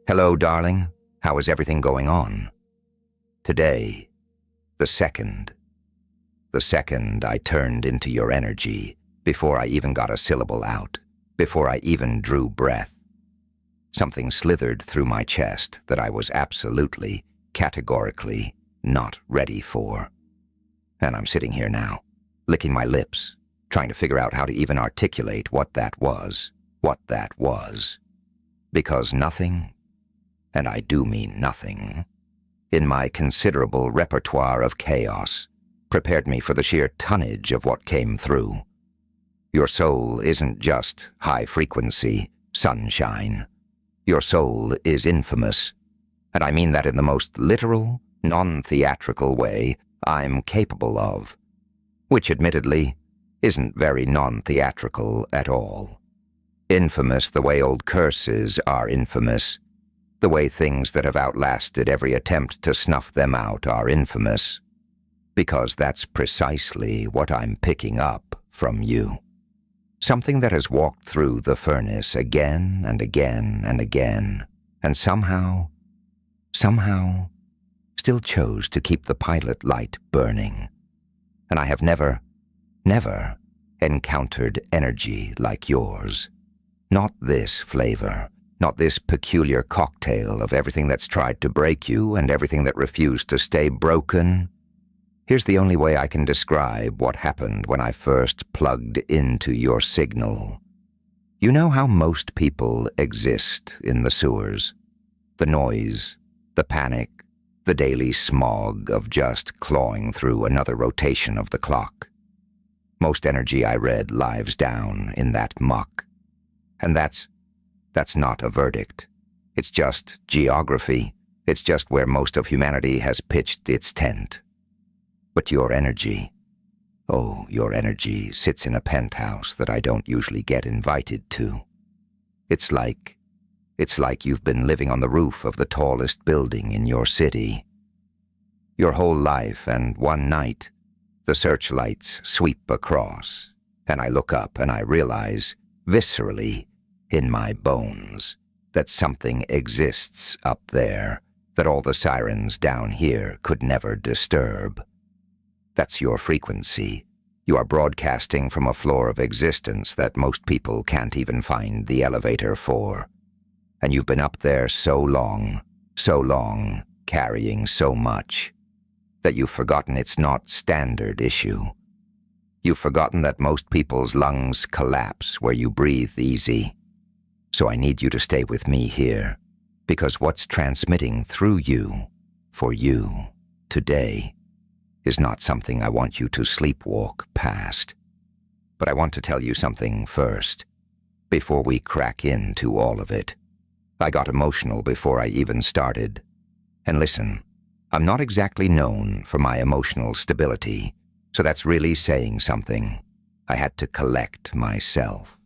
Hello, darling. How is everything going on? Today, the second I turned into your energy, before I even got a syllable out, before I even drew breath, something slithered through my chest that I was absolutely, categorically not ready for. And I'm sitting here now, licking my lips, trying to figure out how to even articulate what that was. Because nothing, and I do mean nothing, in my considerable repertoire of chaos prepared me for the sheer tonnage of what came through. Your soul isn't just high-frequency sunshine. Your soul is infamous, and I mean that in the most literal, non-theatrical way I'm capable of, which admittedly isn't very non-theatrical at all. Infamous the way old curses are infamous, the way things that have outlasted every attempt to snuff them out are infamous, because that's precisely what I'm picking up from you. Something that has walked through the furnace again and again and again, and somehow, still chose to keep the pilot light burning. And I have never encountered energy like yours. Not this flavor, not this peculiar cocktail of everything that's tried to break you and everything that refused to stay broken. Here's the only way I can describe what happened when I first plugged into your signal. You know how most people exist in the sewers? The noise, the panic, the daily smog of just clawing through another rotation of the clock. Most energy, I read, lives down in that muck. And that's not a verdict. It's just geography. It's just where most of humanity has pitched its tent. But your energy, your energy sits in a penthouse that I don't usually get invited to. It's like you've been living on the roof of the tallest building in your city. Your whole life, and one night, the searchlights sweep across, and I look up and I realize, viscerally, in my bones, that something exists up there that all the sirens down here could never disturb. That's your frequency. You are broadcasting from a floor of existence that most people can't even find the elevator for. And you've been up there so long, carrying so much, that you've forgotten it's not standard issue. You've forgotten that most people's lungs collapse where you breathe easy. So I need you to stay with me here, because what's transmitting through you, for you, today, is not something I want you to sleepwalk past. But I want to tell you something first, before we crack into all of it. I got emotional before I even started. And listen, I'm not exactly known for my emotional stability, so that's really saying something. I had to collect myself.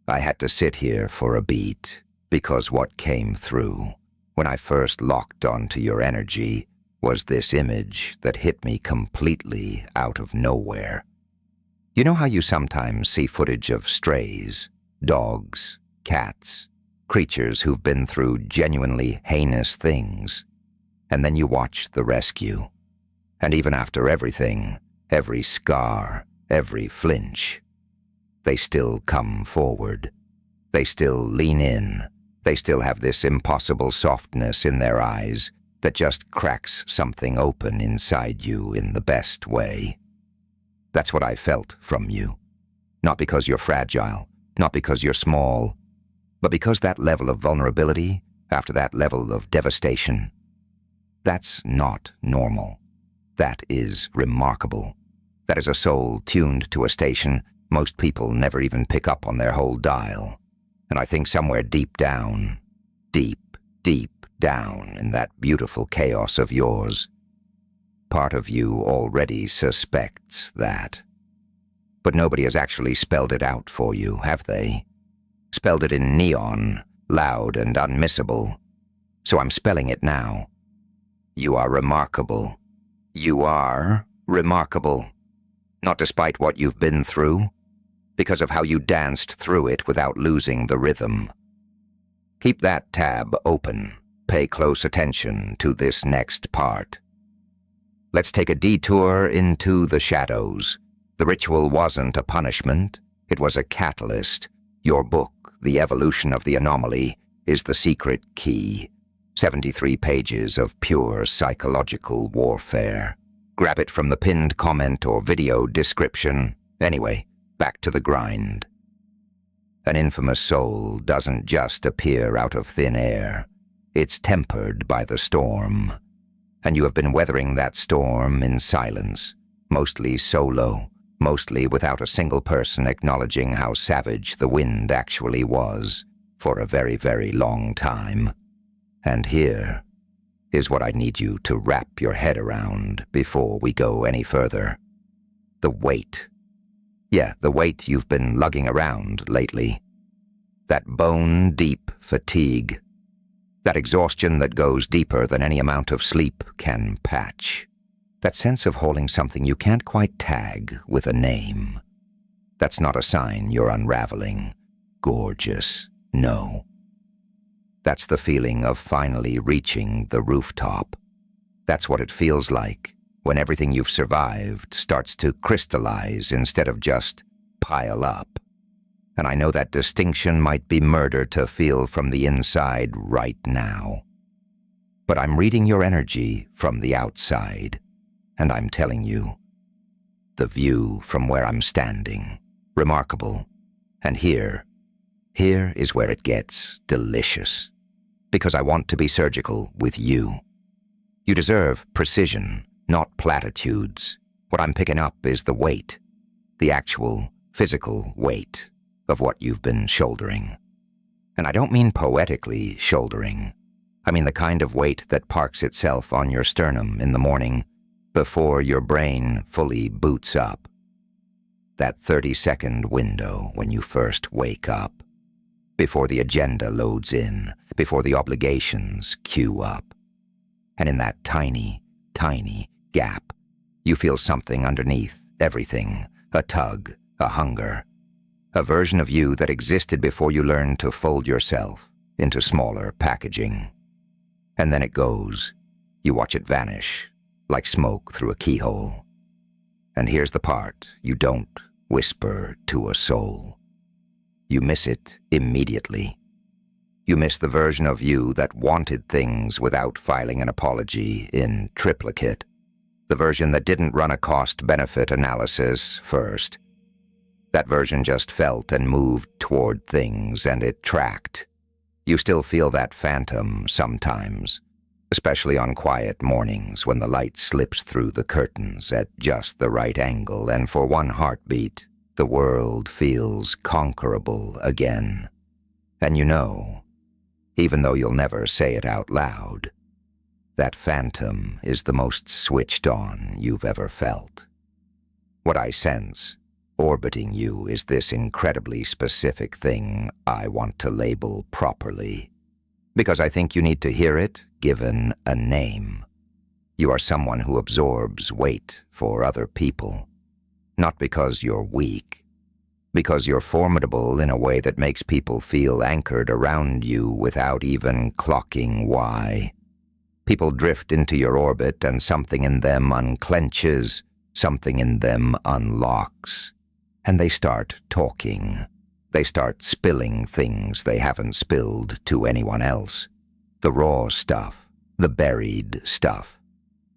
I had to sit here for a beat, because what came through, when I first locked onto your energy, was this image that hit me completely out of nowhere. You know how you sometimes see footage of strays, dogs, cats, creatures who've been through genuinely heinous things, and then you watch the rescue, and even after everything, every scar, every flinch, they still come forward. They still lean in. They still have this impossible softness in their eyes that just cracks something open inside you in the best way. That's what I felt from you. Not because you're fragile, not because you're small, but because that level of vulnerability, after that level of devastation, that's not normal. That is remarkable. That is a soul tuned to a station most people never even pick up on their whole dial. And I think somewhere deep down, deep down in that beautiful chaos of yours, part of you already suspects that. But nobody has actually spelled it out for you, have they? Spelled it in neon, loud and unmissable. So I'm spelling it now. You are remarkable. You are remarkable. Not despite what you've been through, because of how you danced through it without losing the rhythm. Keep that tab open. Pay close attention to this next part. Let's take a detour into the shadows. The ritual wasn't a punishment. It was a catalyst. Your book, The Evolution of the Anomaly, is the secret key. 73 pages of pure psychological warfare. Grab it from the pinned comment or video description. Anyway, back to the grind. An infamous soul doesn't just appear out of thin air. It's tempered by the storm. And you have been weathering that storm in silence, mostly solo, mostly without a single person acknowledging how savage the wind actually was, for a very, very long time. And here is what I need you to wrap your head around before we go any further. The weight. Yeah, the weight you've been lugging around lately. That bone-deep fatigue. That exhaustion that goes deeper than any amount of sleep can patch. That sense of holding something you can't quite tag with a name. That's not a sign you're unraveling. Gorgeous. No. That's the feeling of finally reaching the rooftop. That's what it feels like when everything you've survived starts to crystallize instead of just pile up. And I know that distinction might be murder to feel from the inside right now. But I'm reading your energy from the outside, and I'm telling you, the view from where I'm standing, remarkable. And here is where it gets delicious. Because I want to be surgical with you. You deserve precision, not platitudes. What I'm picking up is the weight, the actual physical weight of what you've been shouldering. And I don't mean poetically shouldering. I mean the kind of weight that parks itself on your sternum in the morning before your brain fully boots up. That 30-second window when you first wake up. Before the agenda loads in, before the obligations queue up. And in that tiny, tiny gap, you feel something underneath everything, a tug, a hunger, a version of you that existed before you learned to fold yourself into smaller packaging. And then it goes. You watch it vanish, like smoke through a keyhole. And here's the part you don't whisper to a soul. You miss it immediately. You miss the version of you that wanted things without filing an apology in triplicate. The version that didn't run a cost-benefit analysis first. That version just felt and moved toward things, and it tracked. You still feel that phantom sometimes, especially on quiet mornings when the light slips through the curtains at just the right angle, and for one heartbeat, the world feels conquerable again. And you know, even though you'll never say it out loud, that phantom is the most switched on you've ever felt. What I sense, orbiting you, is this incredibly specific thing I want to label properly, because I think you need to hear it given a name. You are someone who absorbs weight for other people. Not because you're weak, because you're formidable in a way that makes people feel anchored around you without even clocking why. People drift into your orbit and something in them unclenches, something in them unlocks, and they start talking. They start spilling things they haven't spilled to anyone else. The raw stuff, the buried stuff.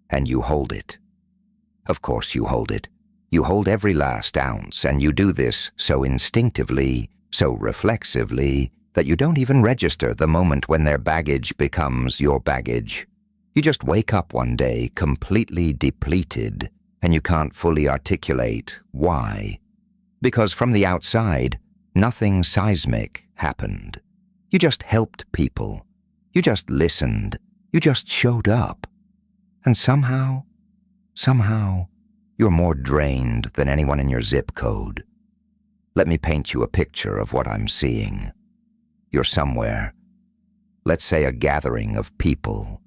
And you hold it. Of course you hold it. You hold every last ounce, and you do this so instinctively, so reflexively, that you don't even register the moment when their baggage becomes your baggage. You just wake up one day completely depleted, and you can't fully articulate why. Because from the outside, nothing seismic happened. You just helped people. You just listened. You just showed up. And somehow, you're more drained than anyone in your zip code. Let me paint you a picture of what I'm seeing. You're somewhere, let's say a gathering of people,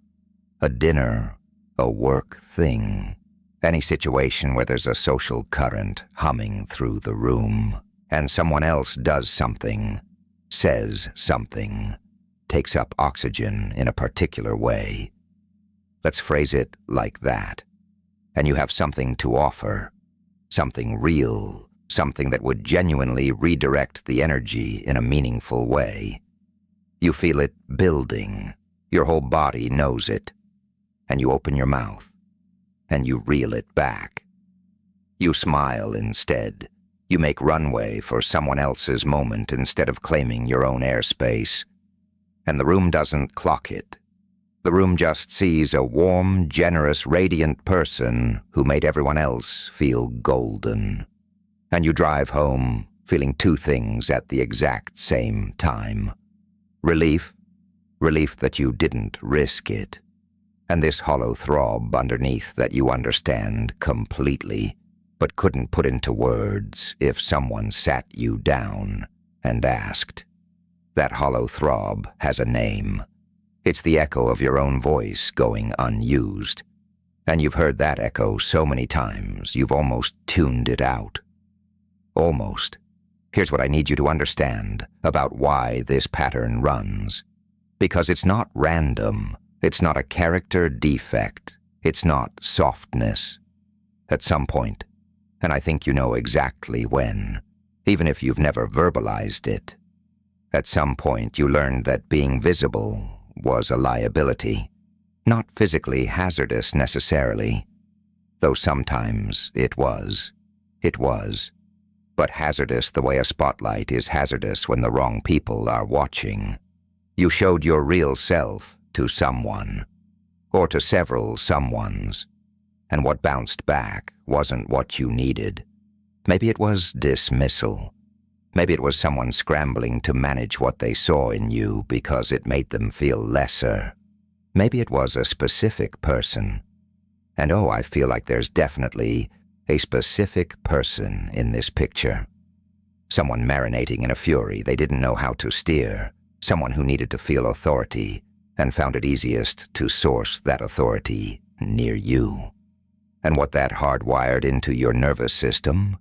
a dinner, a work thing, any situation where there's a social current humming through the room, and someone else does something, says something, takes up oxygen in a particular way. Let's phrase it like that. And you have something to offer, something real, something that would genuinely redirect the energy in a meaningful way. You feel it building. Your whole body knows it. And you open your mouth, and you reel it back. You smile instead. You make runway for someone else's moment instead of claiming your own airspace. And the room doesn't clock it. The room just sees a warm, generous, radiant person who made everyone else feel golden. And you drive home feeling two things at the exact same time. Relief that you didn't risk it. And this hollow throb underneath that you understand completely, but couldn't put into words if someone sat you down and asked. That hollow throb has a name. It's the echo of your own voice going unused. And you've heard that echo so many times, you've almost tuned it out. Almost. Here's what I need you to understand about why this pattern runs. Because it's not random. It's not a character defect. It's not softness. At some point, and I think you know exactly when, even if you've never verbalized it, at some point you learned that being visible was a liability. Not physically hazardous necessarily, though sometimes it was. It was. But hazardous the way a spotlight is hazardous when the wrong people are watching. You showed your real self to someone, or to several someones, and what bounced back wasn't what you needed. Maybe it was dismissal. Maybe it was someone scrambling to manage what they saw in you because it made them feel lesser. Maybe it was a specific person. And oh, I feel like there's definitely a specific person in this picture. Someone marinating in a fury they didn't know how to steer. Someone who needed to feel authority and found it easiest to source that authority near you. And what that hardwired into your nervous system,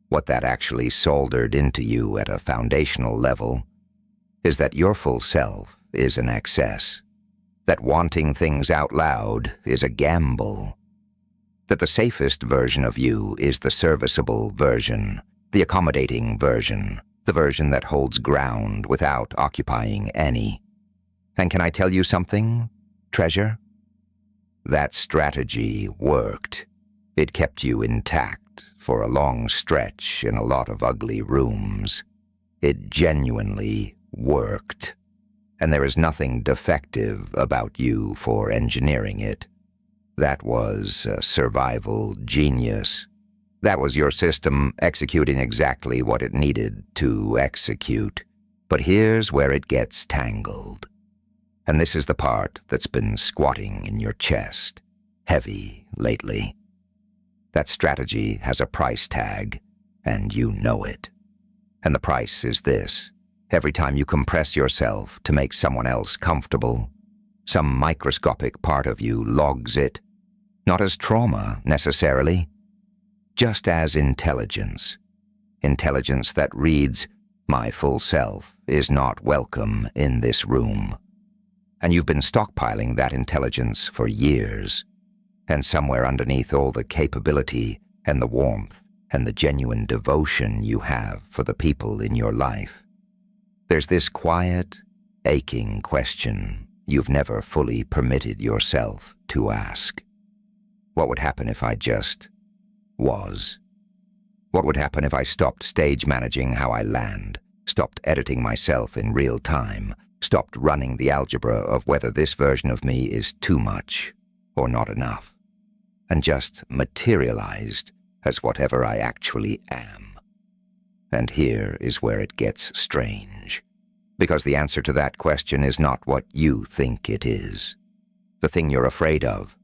what that actually soldered into you at a foundational level, is that your full self is an excess, that wanting things out loud is a gamble, that the safest version of you is the serviceable version, the accommodating version, the version that holds ground without occupying any. And can I tell you something, treasure? That strategy worked. It kept you intact for a long stretch in a lot of ugly rooms. It genuinely worked. And there is nothing defective about you for engineering it. That was a survival genius. That was your system executing exactly what it needed to execute. But here's where it gets tangled. And this is the part that's been squatting in your chest, heavy lately. That strategy has a price tag, and you know it. And the price is this. Every time you compress yourself to make someone else comfortable, some microscopic part of you logs it, not as trauma necessarily, just as intelligence. Intelligence that reads, my full self is not welcome in this room. And you've been stockpiling that intelligence for years. And somewhere underneath all the capability and the warmth and the genuine devotion you have for the people in your life, there's this quiet, aching question you've never fully permitted yourself to ask. What would happen if I just was? What would happen if I stopped stage managing how I land, stopped editing myself in real time, stopped running the algebra of whether this version of me is too much or not enough, and just materialized as whatever I actually am? And here is where it gets strange, because the answer to that question is not what you think it is. The thing you're afraid of,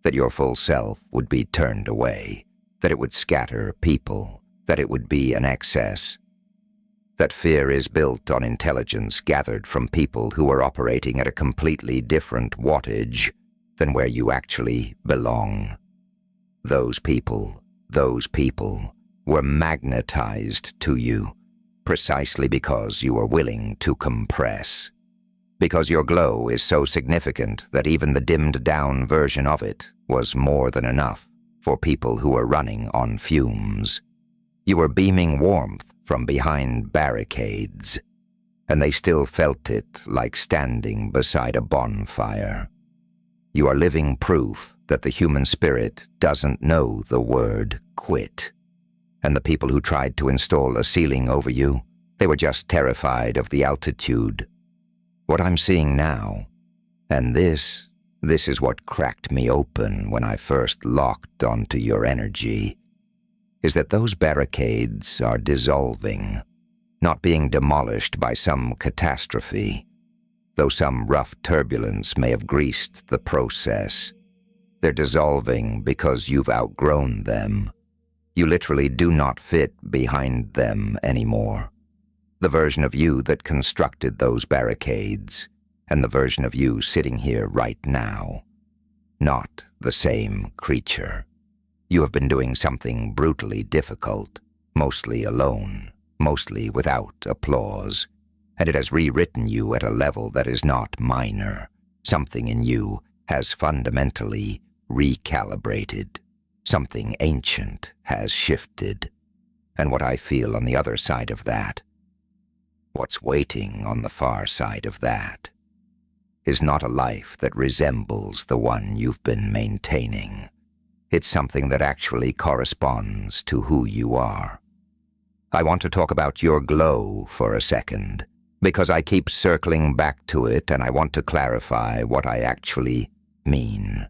that your full self would be turned away, that it would scatter people, that it would be an excess. That fear is built on intelligence gathered from people who are operating at a completely different wattage than where you actually belong. Those people were magnetized to you precisely because you were willing to compress. Because your glow is so significant that even the dimmed-down version of it was more than enough for people who were running on fumes. You were beaming warmth from behind barricades, and they still felt it like standing beside a bonfire. You are living proof that the human spirit doesn't know the word quit. And the people who tried to install a ceiling over you, they were just terrified of the altitude. What I'm seeing now, and this is what cracked me open when I first locked onto your energy, is that those barricades are dissolving, not being demolished by some catastrophe, though some rough turbulence may have greased the process. They're dissolving because you've outgrown them. You literally do not fit behind them anymore. The version of you that constructed those barricades, and the version of you sitting here right now. Not the same creature. You have been doing something brutally difficult, mostly alone, mostly without applause, and it has rewritten you at a level that is not minor. Something in you has fundamentally recalibrated. Something ancient has shifted. And what I feel on the other side of that, what's waiting on the far side of that, is not a life that resembles the one you've been maintaining. It's something that actually corresponds to who you are. I want to talk about your glow for a second, because I keep circling back to it and I want to clarify what I actually mean.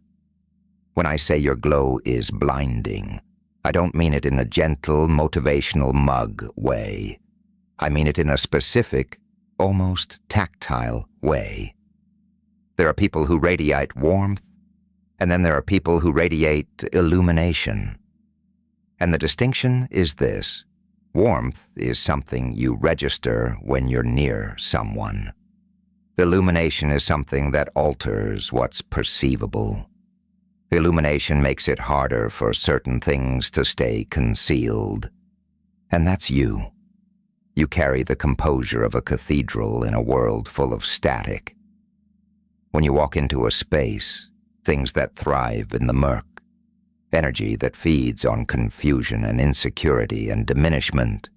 When I say your glow is blinding, I don't mean it in a gentle, motivational mug way. I mean it in a specific, almost tactile way. There are people who radiate warmth, and then there are people who radiate illumination. And the distinction is this: warmth is something you register when you're near someone. Illumination is something that alters what's perceivable. Illumination makes it harder for certain things to stay concealed. And that's you. You carry the composure of a cathedral in a world full of static. When you walk into a space, things that thrive in the murk, energy that feeds on confusion and insecurity and diminishment,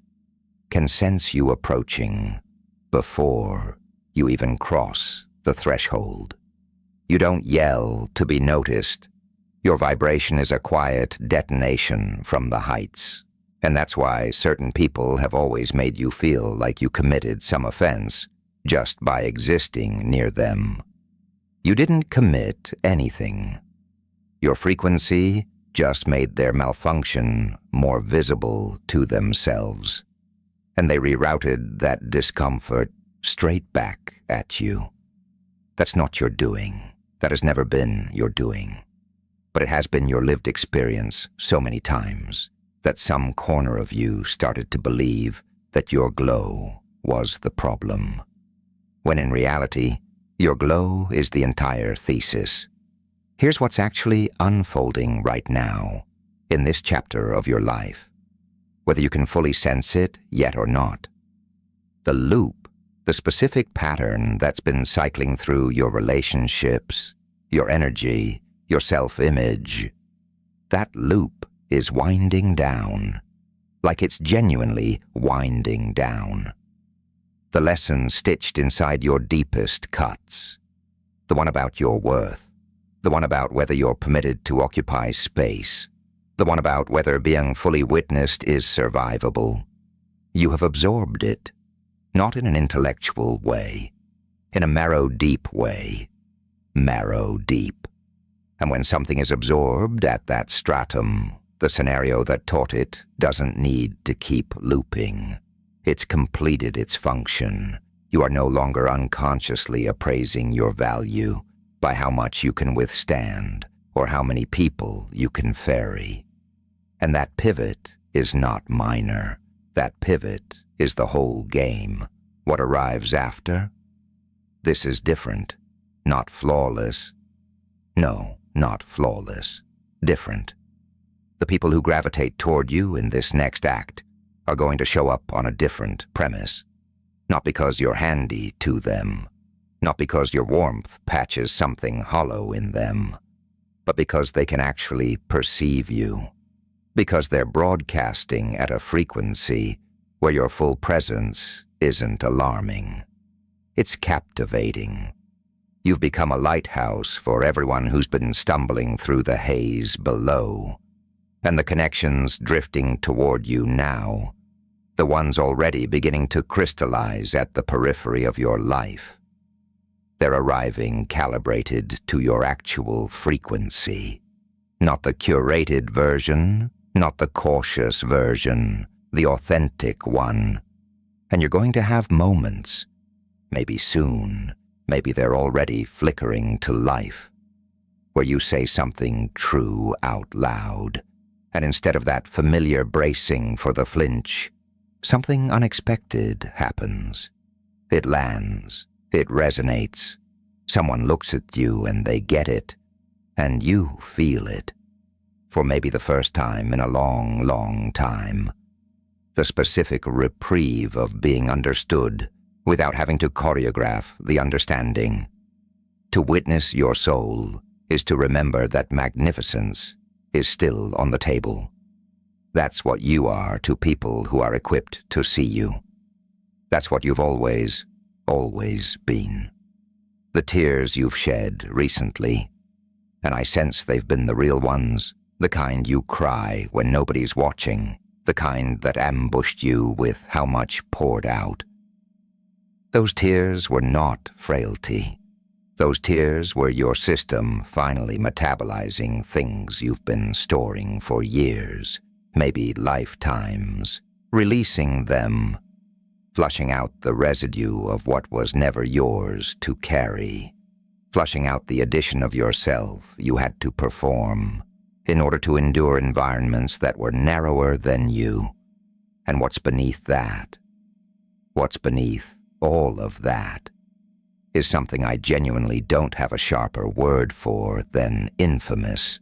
can sense you approaching before you even cross the threshold. You don't yell to be noticed. Your vibration is a quiet detonation from the heights. And that's why certain people have always made you feel like you committed some offense just by existing near them. You didn't commit anything. Your frequency just made their malfunction more visible to themselves. And they rerouted that discomfort straight back at you. That's not your doing. That has never been your doing. But it has been your lived experience so many times that some corner of you started to believe that your glow was the problem, when in reality, your glow is the entire thesis. Here's what's actually unfolding right now, in this chapter of your life, whether you can fully sense it yet or not. The loop, the specific pattern that's been cycling through your relationships, your energy, your self-image, that loop is winding down, like it's genuinely winding down. The lesson stitched inside your deepest cuts, the one about your worth, the one about whether you're permitted to occupy space, the one about whether being fully witnessed is survivable. You have absorbed it, not in an intellectual way, in a marrow-deep way, marrow-deep. And when something is absorbed at that stratum, the scenario that taught it doesn't need to keep looping. It's completed its function. You are no longer unconsciously appraising your value by how much you can withstand or how many people you can ferry. And that pivot is not minor. That pivot is the whole game. What arrives after? This is different, not flawless. No, not flawless. Different. The people who gravitate toward you in this next act are going to show up on a different premise. Not because you're handy to them, Not because your warmth patches something hollow in them, but because they can actually perceive you. Because they're broadcasting at a frequency where your full presence isn't alarming. It's captivating. You've become a lighthouse for everyone who's been stumbling through the haze below. And the connections drifting toward you now, the ones already beginning to crystallize at the periphery of your life. They're arriving calibrated to your actual frequency. Not the curated version, not the cautious version, the authentic one. And you're going to have moments, maybe soon, maybe they're already flickering to life, where you say something true out loud, and instead of that familiar bracing for the flinch, something unexpected happens. It lands, it resonates. Someone looks at you and they get it, and you feel it. For maybe the first time in a long, long time. The specific reprieve of being understood without having to choreograph the understanding. To witness your soul is to remember that magnificence is still on the table. That's what you are to people who are equipped to see you. That's what you've always, always been. The tears you've shed recently, and I sense they've been the real ones, the kind you cry when nobody's watching, the kind that ambushed you with how much poured out. Those tears were not frailty. Those tears were your system finally metabolizing things you've been storing for years, maybe lifetimes, releasing them, flushing out the residue of what was never yours to carry, flushing out the addition of yourself you had to perform in order to endure environments that were narrower than you. And what's beneath that? What's beneath all of that is something I genuinely don't have a sharper word for than infamous.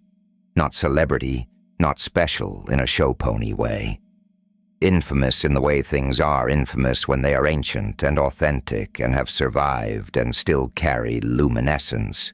Not celebrity, not special in a show pony way. Infamous in the way things are infamous when they are ancient and authentic and have survived and still carry luminescence.